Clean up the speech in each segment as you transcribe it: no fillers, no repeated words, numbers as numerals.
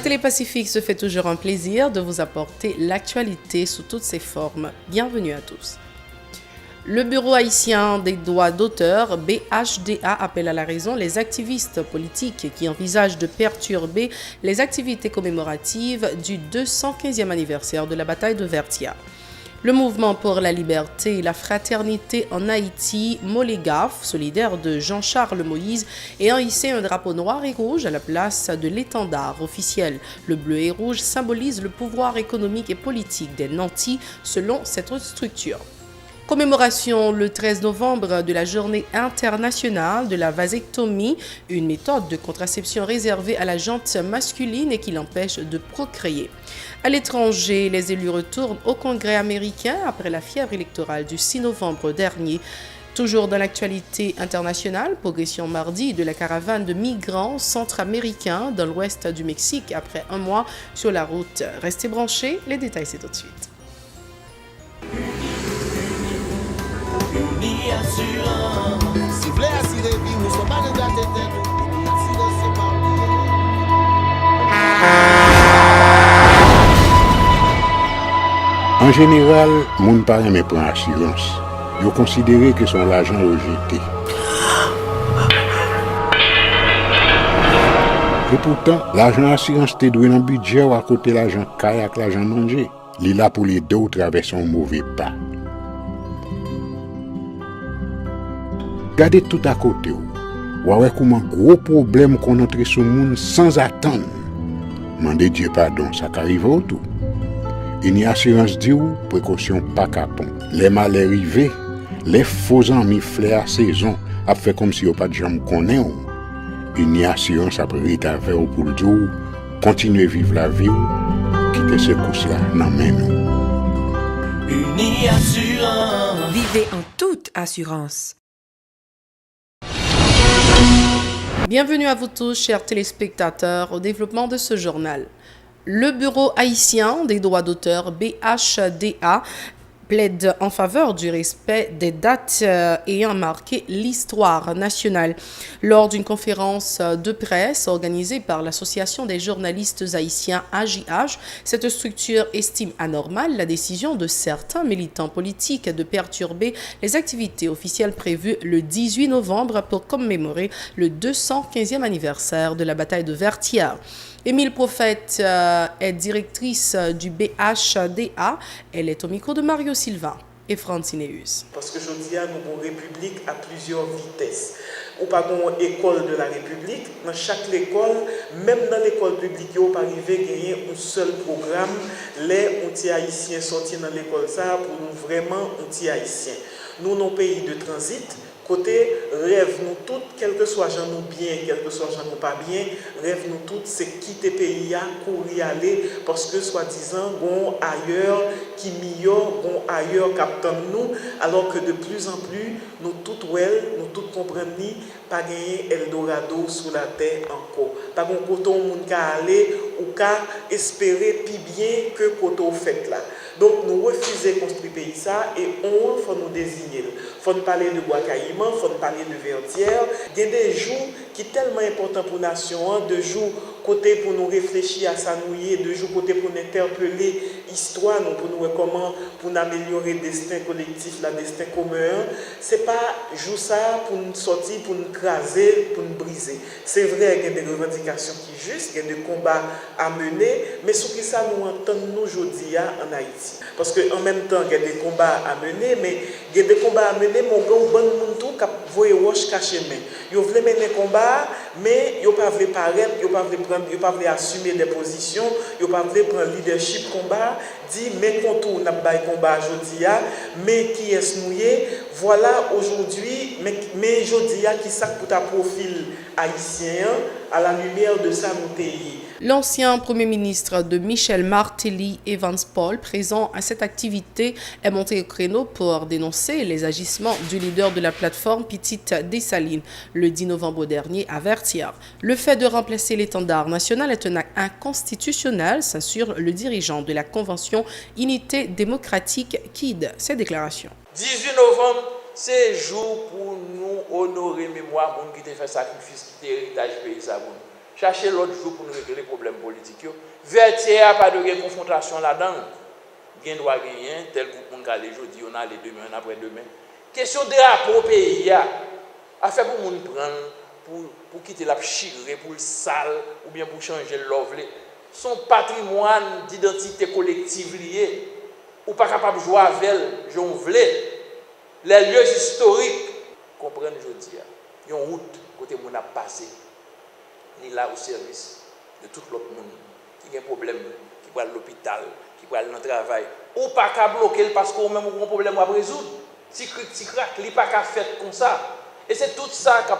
Télépacifique se fait toujours un plaisir de vous apporter l'actualité sous toutes ses formes. Bienvenue à tous. Le Bureau haïtien des droits d'auteur, BHDA, appelle à la raison les activistes politiques qui envisagent de perturber les activités commémoratives du 215e anniversaire de la bataille de Vertia. Le mouvement pour la liberté et la fraternité en Haïti, Molégaf, solidaire de Jean-Charles Moïse, ayant hissé un drapeau noir et rouge à la place de l'étendard officiel. Le bleu et rouge symbolise le pouvoir économique et politique des nantis selon cette structure. Commémoration le 13 novembre de la journée internationale de la vasectomie, une méthode de contraception réservée à la jante masculine et qui l'empêche de procréer. À l'étranger, les élus retournent au Congrès américain après la fièvre électorale du 6 novembre dernier. Toujours dans l'actualité internationale, progression mardi de la caravane de migrants centra-américains dans l'ouest du Mexique après un mois sur la route. Restez branchés, les détails c'est tout de suite. En général, moun pa reme pran assurance. Yo considéré que son l'argent rejeté. Et pourtant, l'argent assurance te doué dans budget ou à côté l'argent caille avec l'argent manger. Li là pour les deux traverser un mauvais pas. Gardez tout à côté. Ou comment gros problème qu'on entre sur le monde sans attendre. Mandez Dieu pardon, ça qu'arrive au tout. Une assurance dit ou précaution pas capon. Les mal arrivés, les faux amis flair à saison, a fait comme si on pas de jambe connaît ou. Une assurance après rétaver ou pour le dire, continuer vivre la vie ou quitter ce course là dans main nous. Une assurance. Vivez en toute assurance. Bienvenue à vous tous, chers téléspectateurs, au développement de ce journal. Le Bureau haïtien des droits d'auteur, BHDA, plaide en faveur du respect des dates ayant marqué l'histoire nationale. Lors d'une conférence de presse organisée par l'Association des journalistes haïtiens AJH, cette structure estime anormale la décision de certains militants politiques de perturber les activités officielles prévues le 18 novembre pour commémorer le 215e anniversaire de la bataille de Vertia. Émile Prophète est directrice du BHDA. Elle est au micro de Mario Silva et Francine Eus. Parce que je dis, nous avons une république à plusieurs vitesses. Ou pas une école de la République. Dans chaque école, même dans l'école publique, il pas arrivé à gagner un seul programme. Les anti-haïtiens sortis dans l'école ça pour nous vraiment anti-haïtiens. Nous, nos pays de transit, côté rêve nous toutes, quel que soit gens nous bien, quel que soit gens nous pas bien, rêve nous toutes, c'est quitter le pays, courir aller, parce que soi-disant, bon ailleurs qui meilleur, bon ailleurs captant nous, alors que de plus en plus, nous toutes nous toutes comprenons, pas gagner Eldorado sous la terre encore. Pas bon côté où monde ka aller ou ka espérer plus bien que côté fait là. Donc nous refusons de construire pays ça et on faut nous désigner. Faut nous parler de bois caïman, faut nous parler de Vertière. Il y a des jours qui sont tellement importants pour la nation, de jours côté pour nous réfléchir à ça nouiller, de jours côté pour nous interpeller l'histoire, pour nous comment pour nous améliorer le destin collectif, le destin commun. C'est pas jour ça pour nous sortir, pour nous craser, pour nous briser. C'est vrai qu'il y a des revendications qui sont justes, il y a des combats à mener, mais ce qui ça nous entendons aujourd'hui en Haïti. Parce qu'en même temps, il y a des combats à mener, mais il y a des combats à mener, mais on a bon monde tout qui voit roche caché main. Ils veulent mener combat, mais ils ne peuvent pas paraître, ils ne peuvent pas assumer des positions, ils ne peuvent pas prendre leadership combat, dire mais contour n'a pas combat aujourd'hui, mais qui est noué, voilà aujourd'hui, mais aujourd'hui qui sac pour ta profil haïtien à la lumière de ça nous pays. L'ancien Premier ministre de Michel Martelly, Evans Paul, présent à cette activité, est monté au créneau pour dénoncer les agissements du leader de la plateforme Petite Dessalines le 10 novembre dernier à Vertière. Le fait de remplacer l'étendard national est un acte inconstitutionnel, censure le dirigeant de la Convention Unité démocratique KID. Ces déclarations. 18 novembre, c'est jour pour nous honorer mémoire pour qui a fait sacrifice, qui a héritage pays ça. chercher l'autre jour pour nous régler les problèmes politiques. Vertier a pas de confrontation là-dedans. Gain doit gagner, tel groupe on aller aujourd'hui, on a les demain, on après-demain. Question de rapport au pays, a fait pour moun prendre, pour quitter la chirée, pour le sale, ou bien pour changer l'ovle. Son patrimoine d'identité collective lié, ou pas capable de jouer avec elle, j'en voulais. Les lieux historiques, comprennent aujourd'hui, il y a une route, côté moun a passé, ni là au service de tout l'autre monde, qui a un problème, qui va à l'hôpital, qui va dans le travail, ou pas qu'à bloquer parce qu'on même un problème à résoudre. Si crack, il n'y a pas qu'à faire comme ça. Et c'est tout ça qui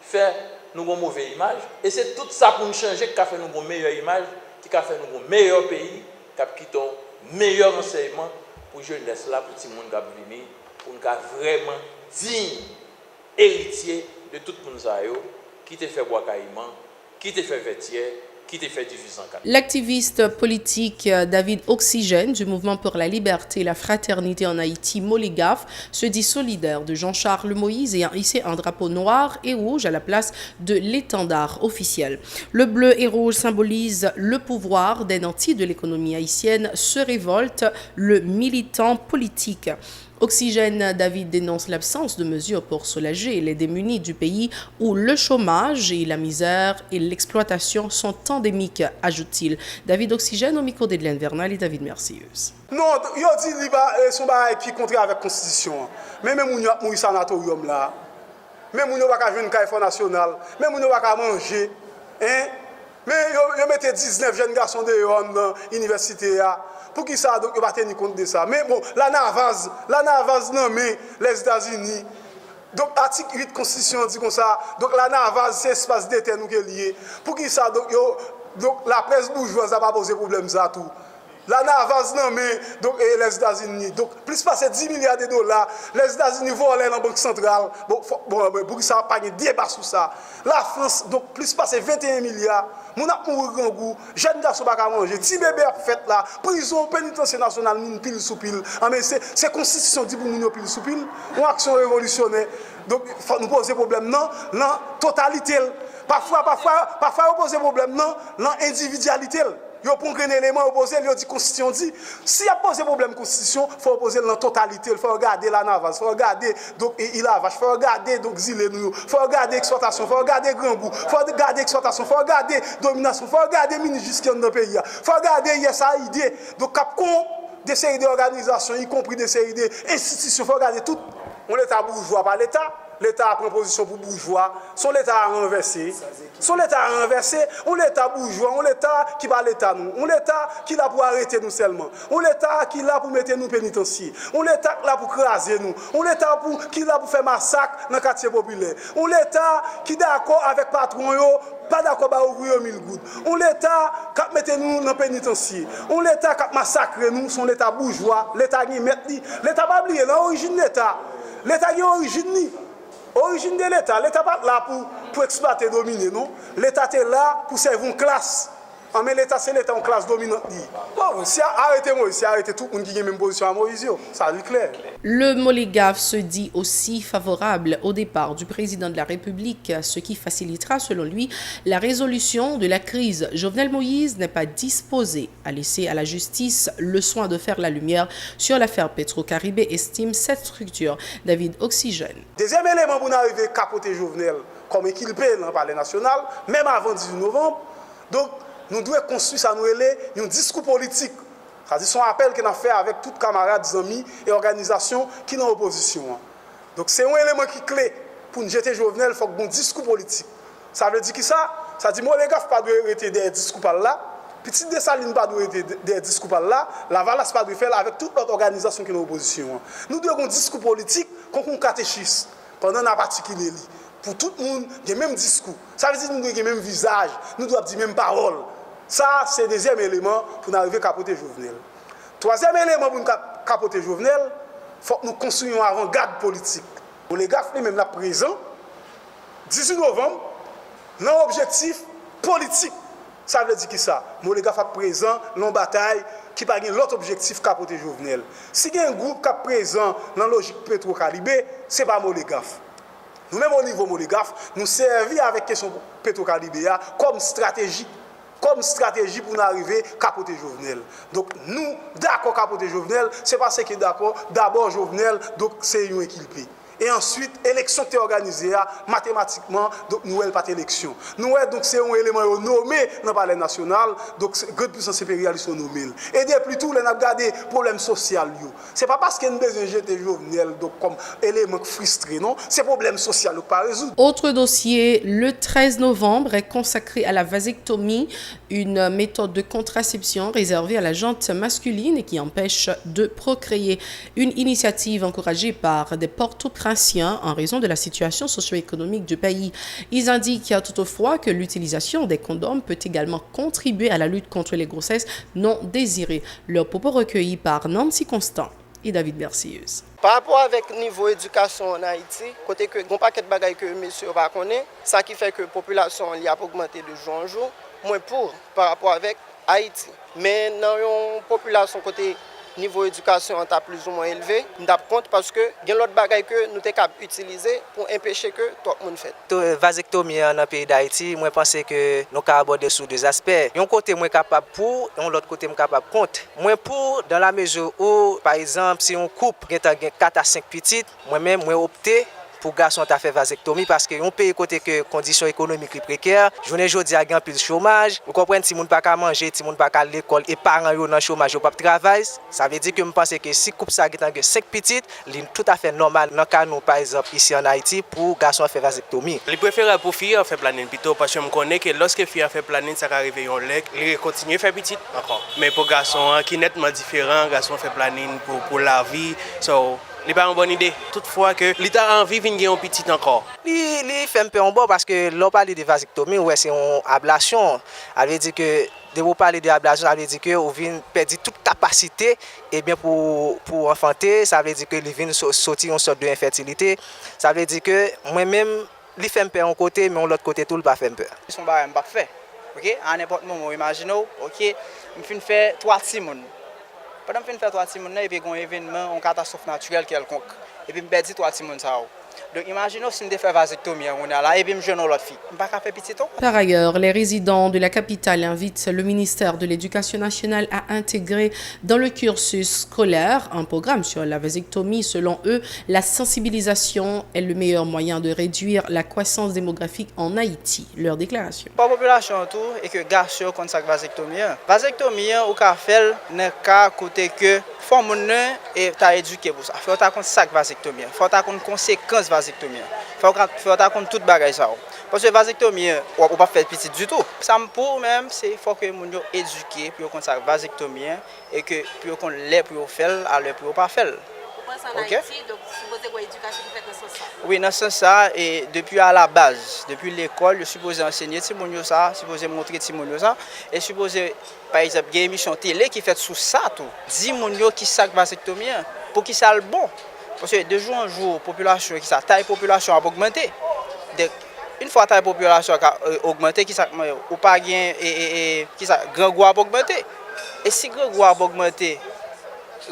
fait nous une mauvaise image. Et c'est tout ça pour nous changer qui fait nous une meilleure image, qui fait nous un meilleur pays, qui quitte un meilleur enseignement pour jeunesse là, pour tout le monde qui va venir, pour nous vraiment digne héritier de tout le monde qui te fait bois caïman, qui te fait vêtier, qui te fait division. L'activiste politique David Oxygène du Mouvement pour la liberté et la fraternité en Haïti, Moligaf, se dit solidaire de Jean-Charles Moïse et a hissé un drapeau noir et rouge à la place de l'étendard officiel. Le bleu et rouge symbolise le pouvoir des nantis de l'économie haïtienne, se révolte le militant politique. Oxygène, David dénonce l'absence de mesures pour soulager les démunis du pays où le chômage et la misère et l'exploitation sont endémiques, ajoute-t-il. David Oxygène au micro d'Edlène Vernal et David Mercieuse. Non, il a dit que son bail qui contre avec la Constitution. Mais même si on a un sanatorium là, même si on n'a pas jouer une CAIFO nationale, même si on n'a pas manger, hein? Mais il mettait 19 jeunes garçons dans l'université. Pour qui ça, donc, il va tenir compte de ça. Mais bon, la Navaz non, mais les États-Unis. Donc, article 8 de la Constitution dit comme ça. Donc, la Navaz, c'est espace d'été nous qui est lié. Pour qui ça, donc, la presse bourgeoise n'a pas posé problème ça tout. La Navaz non, mais donc, les États-Unis. Donc, plus passer 10 milliards de dollars, les États-Unis vont aller dans la Banque centrale. Bon, pour qui ça n'a pas de débat sur ça. La France, donc, plus passer 21 milliards. Mon a mouru grand goût, jeune garçon pas manger, petit bébé a fait là, prison pénitentiaire nationale mine pile sous pile. Mais c'est constitution dit pour nous pile sous pile, une action révolutionnaire. Donc nous poser problème non, totalité. Parfois on pose problème non, individualité. Yo prend un élément opposé, il dit constitution dit si y a posé problème constitution, faut opposer la totalité, faut regarder la Navas, faut regarder donc il a vache, faut regarder donc zile nous, faut regarder exploitation, faut regarder grand goût, faut regarder exploitation, faut regarder domination, faut regarder ministre dans le pays, faut regarder ça idée donc capcom des séries d'organisations y compris des séries d'institutions, faut regarder tout on l'état bourgeois par l'état. L'État a pris position pour bourgeois, son l'État a renversé. Son l'État a renversé, on l'État bourgeois, on l'État qui va l'État nous, on l'État qui l'a pour arrêter nous seulement, on l'État qui l'a pour mettre nous pénitencier, on l'État qui l'a pour craser nous, on l'État qui l'a pour faire massacre dans le quartier populaire, on l'État qui est d'accord avec patron yo, pas d'accord avec ouvrier 1000 gouttes, on l'État qui mette nous dans le pénitencier, on l'État qui massacre nous, son l'État bourgeois, l'État qui met l'État pas oublier l'origine de l'État, l'État qui origine origine de l'État, l'État pas là pour exploiter, dominer, non. L'État est là pour servir une classe. Mais l'État, c'est l'État en classe dominante. Bon, si arrêtez Moïse, si arrêtez tout le monde qui a la même position à Moïse, ça est clair. Le Moligaf se dit aussi favorable au départ du président de la République, ce qui facilitera, selon lui, la résolution de la crise. Jovenel Moïse n'est pas disposé à laisser à la justice le soin de faire la lumière sur l'affaire Petro-Caribé, estime cette structure. David Oxygène. Deuxième élément pour arriver à capoter Jovenel comme équilibré dans le palais national, même avant 18 novembre. Donc, nous devons construire ça, nous un discours politique. C'est-à-dire son appel qu'on a fait avec tous les camarades, amis et organisations qui sont en opposition. Donc c'est un élément qui est clé pour nous jeter Jovenel, il faut un discours politique. Ça veut dire que ça veut dire que les gars ne doivent pas être des discours par là, Petit Dessalines ne doivent pas être des discours par là, la Valace ne doit pas faire avec toute notre organisation qui est en opposition. Nous devons un discours politique qu'on a un catéchisme pendant la particulier. Pour tout le monde, il y a le même discours. Ça veut dire que nous avons le même visage, nous devons dire les mêmes paroles. Ça, c'est le deuxième élément pour arriver à capoter Jovenel. Troisième élément pour capoter Jovenel, il faut que nous construisions une avant-garde politique. Pour les gars, même là présent, 18 novembre, l'objectif politique. Ça veut dire que ça, les gars présent dans la bataille qui n'a pas l'autre objectif capoter Jovenel. Si il y a un groupe qui est présent dans la logique Petro-Caribé, ce n'est pas les gars. Nous-mêmes au niveau monographe, nous servons avec question Petro-Caribéa comme stratégie pour nous arriver à capoter Jovenel. Donc nous, d'accord capoter Jovenel, c'est parce que d'accord, d'abord Jovenel, donc c'est une équipe. Et ensuite, l'élection qui est organisée, mathématiquement, donc nous n'avons pas d'élection. Nous donc c'est un élément nommé dans le palais national, donc grande puissance impériale sont nommés. Et depuis tout, on a regardé le problème social. Ce n'est pas parce qu'il y a besoin de jeter Jovenel comme élément frustré, non, c'est problème social qui pas résoudre. Autre dossier, le 13 novembre est consacré à la vasectomie, une méthode de contraception réservée à la jante masculine et qui empêche de procréer. Une initiative encouragée par des porte-princes en raison de la situation socio-économique du pays. Ils indiquent toutefois que l'utilisation des condoms peut également contribuer à la lutte contre les grossesses non désirées. Leurs propos recueillis par Nancy Constant et David Bercieuse. Par rapport avec le niveau d'éducation en Haïti, côté que un paquet de bagages que messieurs ne connaissent, ça qui fait que la population a augmenté de jour en jour, moins pour par rapport avec Haïti. Mais dans une population côté niveau éducation est plus ou moins élevé, nous avons compte parce que il y a l'autre bagaille que nous sommes capables d'utiliser pour empêcher que tout le monde fait. La vasectomie dans le pays d'Haïti, moi je pense que nous avons abordé sous deux aspects. Un côté moi capable pour, et l'autre côté moi capable contre. Moi pour dans la mesure où par exemple si on coupe 4 à 5 petites, moi-même moi opté pour garçon ta fait vasectomie parce que on pays côté que conditions économiques précaires, journée jodi a grand pile chômage, vous comprenez si moun pas ka manger, si moun pas ka l'école et parents yo dans chômage, yo pas travail, ça veut dire que me pense que si coupe ça qui 5 petites, c'est tout à fait normal dans cas nous par exemple ici en Haïti pour garçon faire vasectomie. Je préfère pour fille faire planning plutôt parce que je connais que lorsque fille fait planning ça arrive en lec, il continue faire petite encore. Mais pour garçon qui nettement différent, garçon fait planning pour la vie, so n'est pas une bonne idée. Toutefois que l'État a envie de venir un petit encore. Il fait un peu en bon parce que l'on parle de vasectomie, ouais, c'est une ablation. Ça veut dire que de vous parler d'ablation, ça veut dire que vous venez perdre toute capacité et bien pour enfanter, ça veut dire que vous venez sortir une sorte d'infertilité. Ça veut dire que moi-même, il fait un peu en côté, mais l'autre côté tout le pas fait un peu. Ils sont pas fait. OK, à n'importe moment, imaginez, OK, je fais 3 timons. Pendant que je fais 3 timons, et puis un événement, une catastrophe naturelle quelconque. Et puis je perds 3 timons. Donc imaginez si je fais vasectomie, on est là, et puis je jeune l'autre fille. Je ne peux pas faire petit. Par ailleurs, les résidents de la capitale invitent le ministère de l'Éducation nationale à intégrer dans le cursus scolaire un programme sur la vasectomie. Selon eux, la sensibilisation est le meilleur moyen de réduire la croissance démographique en Haïti. Leur déclaration. Pour la population tout et que garçon contre la vasectomie. Vasectomie au cas fait n'est qu'à côté que faut mon et t'as éduqué pour ça. Faut ta contre sac vasectomie. Faut ta contre conséquences vasectomie. Faut ta contre toute bagaille ça. Parce que vasectomie on pas faire petit du tout. Ça pour même c'est faut que mon éduqué pour contre ça vasectomie et que pour qu'on l'ait pour faire à l'heure pour pas faire. Okay. Donc, supposé quoi éducation qui fait dans ce sens? Oui, dans ce sens, et depuis à la base, depuis l'école, je suppose enseigner Timonio ça, supposé montrer Timonio ça, et supposé, par exemple, il y a une émission télé qui fait sous ça tout. Timonio qui sac vasectomie, pour qui ça le bon. Parce que de jour en jour, population qui ça, taille population a augmenté. Une fois taille population a augmenté, qui ça, ou pas gain et qui ça, grand goût a augmenté. Et si grand goût a augmenté,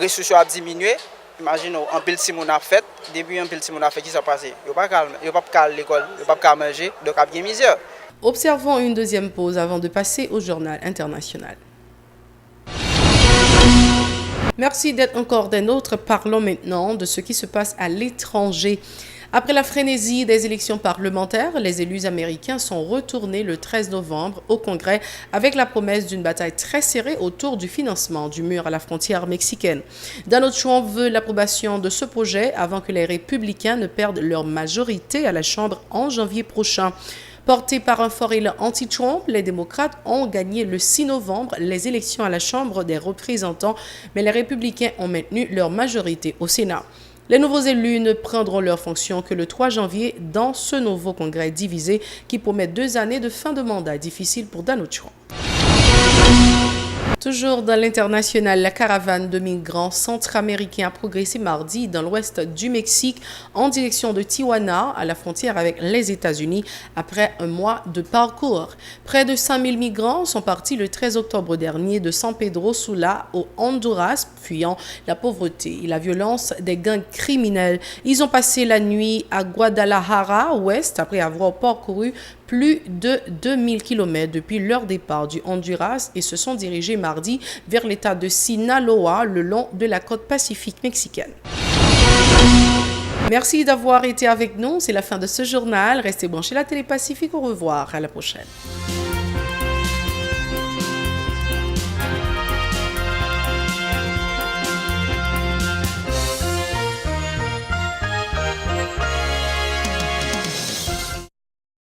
ressources a diminué. Imaginez, un pile si mon a fait, début un pile si mon a fait, qui s'est passé? Il n'y a pas qu'à l'école, il n'y a pas qu'à manger, donc il y a bien misère. Observons une deuxième pause avant de passer au journal international. Merci d'être encore des nôtres. Parlons maintenant de ce qui se passe à l'étranger. Après la frénésie des élections parlementaires, les élus américains sont retournés le 13 novembre au Congrès avec la promesse d'une bataille très serrée autour du financement du mur à la frontière mexicaine. Donald Trump veut l'approbation de ce projet avant que les républicains ne perdent leur majorité à la Chambre en janvier prochain. Portés par un fort élan anti-Trump, les démocrates ont gagné le 6 novembre les élections à la Chambre des représentants, mais les républicains ont maintenu leur majorité au Sénat. Les nouveaux élus ne prendront leurs fonctions que le 3 janvier dans ce nouveau congrès divisé qui promet 2 années de fin de mandat difficile pour Donald Trump. Toujours dans l'international, la caravane de migrants centra-américains a progressé mardi dans l'ouest du Mexique en direction de Tijuana, à la frontière avec les États-Unis, après un mois de parcours. Près de 5000 migrants sont partis le 13 octobre dernier de San Pedro Sula au Honduras, fuyant la pauvreté et la violence des gangs criminels. Ils ont passé la nuit à Guadalajara, ouest, après avoir parcouru plus de 2000 km depuis leur départ du Honduras et se sont dirigés mardi vers l'état de Sinaloa le long de la côte pacifique mexicaine. Merci d'avoir été avec nous. C'est la fin de ce journal. Restez branchés à la Télé Pacifique. Au revoir. À la prochaine.